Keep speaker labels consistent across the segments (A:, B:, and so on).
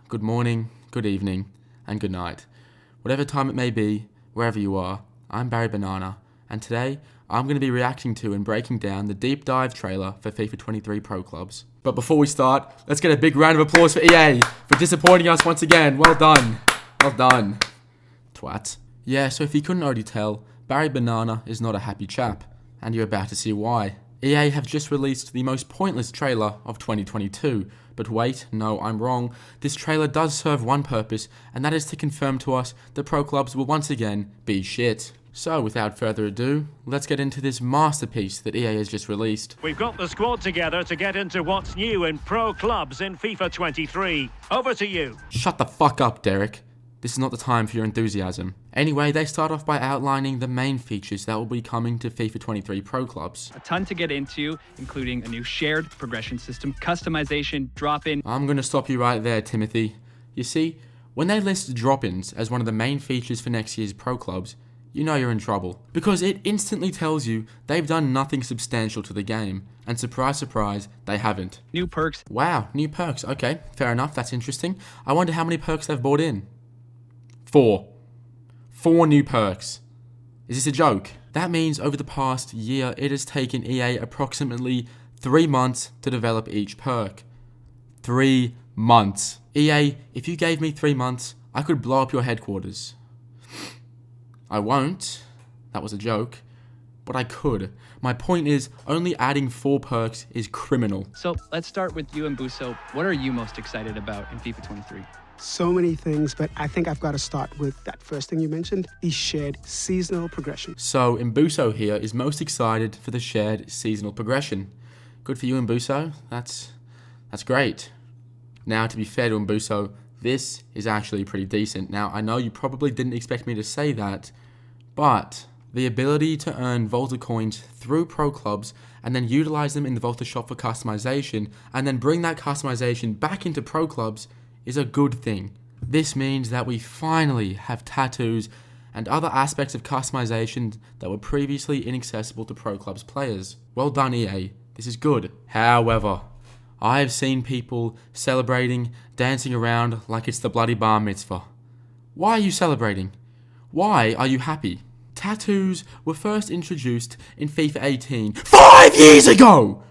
A: good morning, good evening, and good night. Whatever time it may be, wherever you are, I'm Barry Banana, and today I'm going to be reacting to and breaking down the deep dive trailer for FIFA 23 Pro Clubs. But before we start, let's get a big round of applause for EA for disappointing us once again. Well done. Well done. Twat. Yeah, so if you couldn't already tell, Barry Banana is not a happy chap, and you're about to see why. EA have just released the most pointless trailer of 2022, but wait, no, I'm wrong. This trailer does serve one purpose, and that is to confirm to us that Pro Clubs will once again be shit. So, without further ado, let's get into this masterpiece that EA has just released.
B: We've got the squad together to get into what's new in Pro Clubs in FIFA 23. Over to you.
A: Shut the fuck up, Derek. This is not the time for your enthusiasm. Anyway, they start off by outlining the main features that will be coming to FIFA 23 Pro Clubs.
C: A ton to get into, including a new shared progression system, customization, drop-in.
A: I'm going to stop you right there, Timothy. You see, when they list drop-ins as one of the main features for next year's Pro Clubs, you know you're in trouble. Because it instantly tells you they've done nothing substantial to the game. And surprise, surprise, they haven't.
C: New perks.
A: Wow, new perks. Okay, fair enough, that's interesting. I wonder how many perks they've bought in. 4 new perks. Is this a joke? That means over the past year, it has taken EA approximately 3 months to develop each perk. 3 months. EA, if you gave me 3 months, I could blow up your headquarters. I won't. That was a joke. But I could. My point is, only adding 4 perks is criminal.
C: So let's start with you and Buso. What are you most excited about in FIFA 23?
D: So many things, but I think I've got to start with that first thing you mentioned, the shared seasonal progression.
A: So, Mbuso here is most excited for the shared seasonal progression. Good for you, Mbuso. That's great. Now, to be fair to Mbuso, this is actually pretty decent. Now, I know you probably didn't expect me to say that, but the ability to earn Volta coins through Pro Clubs and then utilize them in the Volta shop for customization and then bring that customization back into Pro Clubs is a good thing. This means that we finally have tattoos and other aspects of customization that were previously inaccessible to Pro Clubs players. Well done, EA. This is good. However, I have seen people celebrating, dancing around like it's the bloody bar mitzvah. Why are you celebrating? Why are you happy? Tattoos were first introduced in FIFA 18 5 years ago!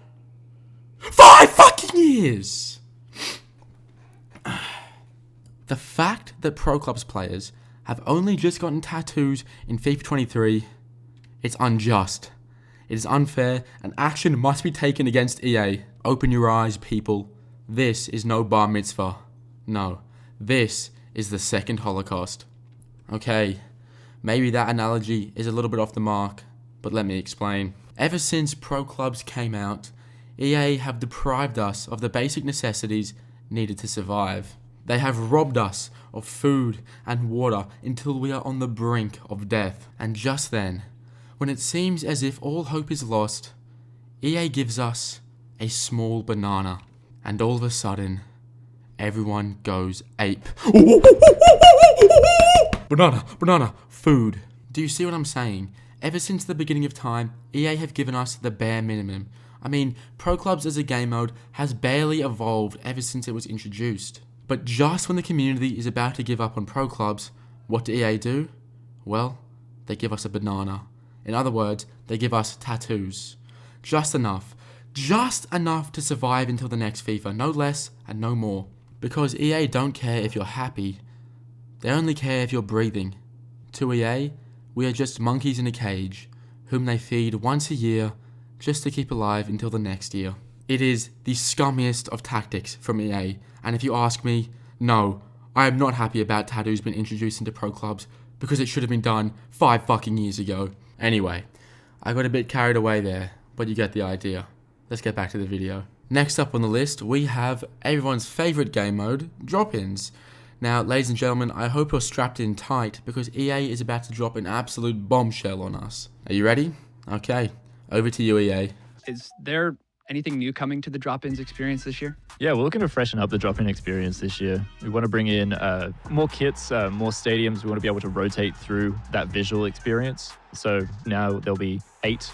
A: 5 fucking years! The fact that Pro Clubs players have only just gotten tattoos in FIFA 23, it's unjust. It is unfair and action must be taken against EA. Open your eyes, people. This is no bar mitzvah. No, this is the second Holocaust. Okay, maybe that analogy is a little bit off the mark, but let me explain. Ever since Pro Clubs came out, EA have deprived us of the basic necessities needed to survive. They have robbed us of food and water until we are on the brink of death. And just then, when it seems as if all hope is lost, EA gives us a small banana. And all of a sudden, everyone goes ape. Banana, food. Do you see what I'm saying? Ever since the beginning of time, EA have given us the bare minimum. I mean, Pro Clubs as a game mode has barely evolved ever since it was introduced. But just when the community is about to give up on Pro Clubs, what do EA do? Well, they give us a banana. In other words, they give us tattoos. Just enough to survive until the next FIFA, no less and no more. Because EA don't care if you're happy, they only care if you're breathing. To EA, we are just monkeys in a cage, whom they feed once a year, just to keep alive until the next year. It is the scummiest of tactics from EA, and if you ask me, no, I am not happy about tattoos being introduced into Pro Clubs because it should have been done 5 fucking years ago. Anyway, I got a bit carried away there, but you get the idea. Let's get back to the video. Next up on the list, we have everyone's favourite game mode, drop-ins. Now, ladies and gentlemen, I hope you're strapped in tight because EA is about to drop an absolute bombshell on us. Are you ready? Okay, over to you, EA.
C: Is there anything new coming to the drop-ins experience this year?
E: Yeah, we're looking to freshen up the drop-in experience this year. We want to bring in more kits, more stadiums. We want to be able to rotate through that visual experience. So now there'll be 8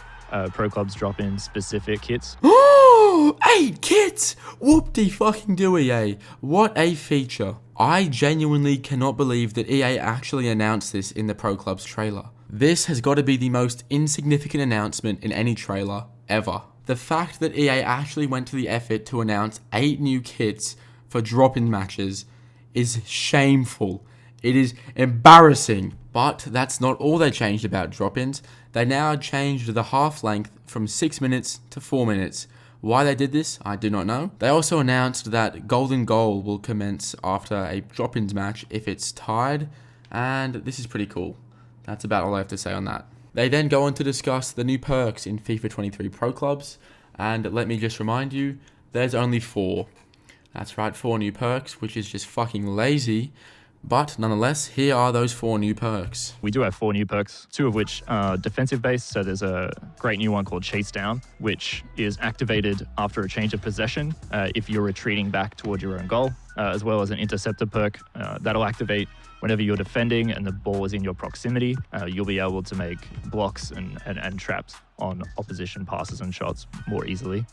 E: pro clubs drop in specific kits.
A: 8 kits! Whoop-de-fucking-do, EA. What a feature. I genuinely cannot believe that EA actually announced this in the Pro Clubs trailer. This has got to be the most insignificant announcement in any trailer ever. The fact that EA actually went to the effort to announce 8 new kits for drop-in matches is shameful. It is embarrassing. But that's not all they changed about drop-ins. They now changed the half length from 6 minutes to 4 minutes. Why they did this, I do not know. They also announced that Golden Goal will commence after a drop-ins match if it's tied, and this is pretty cool. That's about all I have to say on that. They then go on to discuss the new perks in FIFA 23 Pro Clubs, and let me just remind you, there's only 4. That's right, 4 new perks, which is just fucking lazy. But nonetheless, here are those 4 new perks.
E: We do have 4 new perks, 2 of which are defensive based. So there's a great new one called Chase Down, which is activated after a change of possession if you're retreating back toward your own goal, as well as an interceptor perk that'll activate whenever you're defending and the ball is in your proximity. You'll be able to make blocks and traps on opposition passes and shots more easily.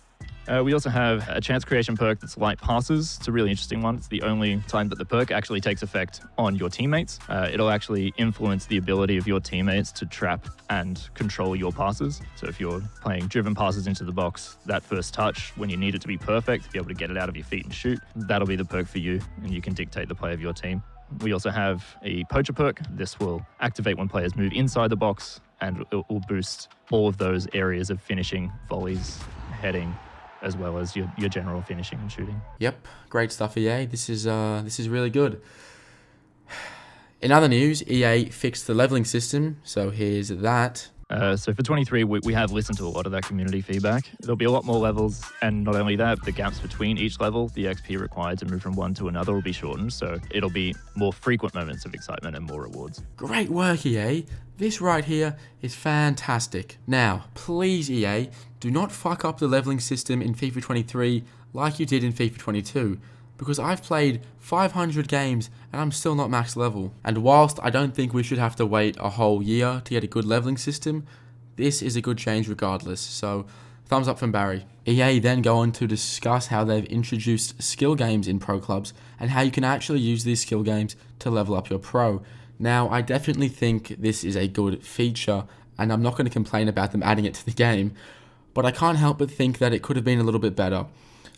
E: We also have a chance creation perk that's light passes. It's a really interesting one. It's the only time that the perk actually takes effect on your teammates. It'll actually influence the ability of your teammates to trap and control your passes. So if you're playing driven passes into the box, that first touch, when you need it to be perfect, to be able to get it out of your feet and shoot, that'll be the perk for you, and you can dictate the play of your team. We also have a poacher perk. This will activate when players move inside the box, and it will boost all of those areas of finishing, volleys, heading, as well as your general finishing and shooting.
A: Yep, great stuff, EA. This is really good. In other news, EA fixed the leveling system, so here's that.
E: So for 23, we have listened to a lot of that community feedback. There'll be a lot more levels, and not only that, the gaps between each level, the XP required to move from one to another will be shortened, so it'll be more frequent moments of excitement and more rewards.
A: Great work, EA. This right here is fantastic. Now, please, EA, do not fuck up the leveling system in FIFA 23 like you did in FIFA 22, because I've played 500 games and I'm still not max level. And whilst I don't think we should have to wait a whole year to get a good leveling system, this is a good change regardless, so thumbs up from Barry. EA then go on to discuss how they've introduced skill games in pro clubs and how you can actually use these skill games to level up your pro. Now, I definitely think this is a good feature, and I'm not going to complain about them adding it to the game, but I can't help but think that it could have been a little bit better.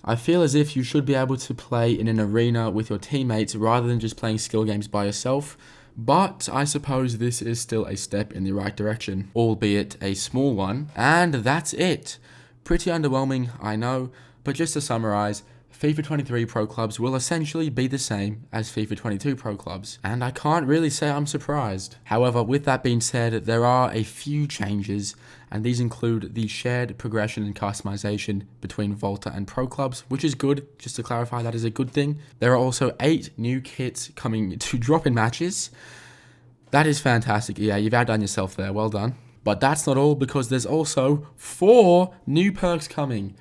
A: I feel as if you should be able to play in an arena with your teammates rather than just playing skill games by yourself, but I suppose this is still a step in the right direction, albeit a small one, and that's it. Pretty underwhelming, I know, but just to summarize, FIFA 23 Pro Clubs will essentially be the same as FIFA 22 Pro Clubs, and I can't really say I'm surprised. However, with that being said, there are a few changes, and these include the shared progression and customization between Volta and Pro Clubs, which is good. Just to clarify, that is a good thing. There are also 8 new kits coming to drop-in matches. That is fantastic, EA. You've outdone yourself there. Well done. But that's not all, because there's also 4 new perks coming.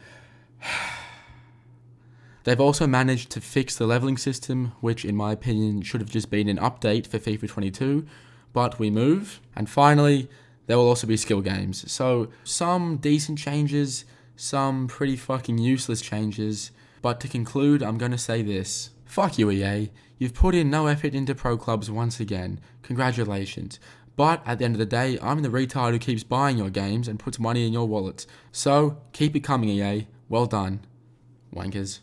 A: They've also managed to fix the leveling system, which in my opinion should have just been an update for FIFA 22, but we move. And finally, there will also be skill games. So some decent changes, some pretty fucking useless changes. But to conclude, I'm going to say this. Fuck you, EA. You've put in no effort into pro clubs once again. Congratulations. But at the end of the day, I'm the retard who keeps buying your games and puts money in your wallet. So keep it coming, EA. Well done. Wankers.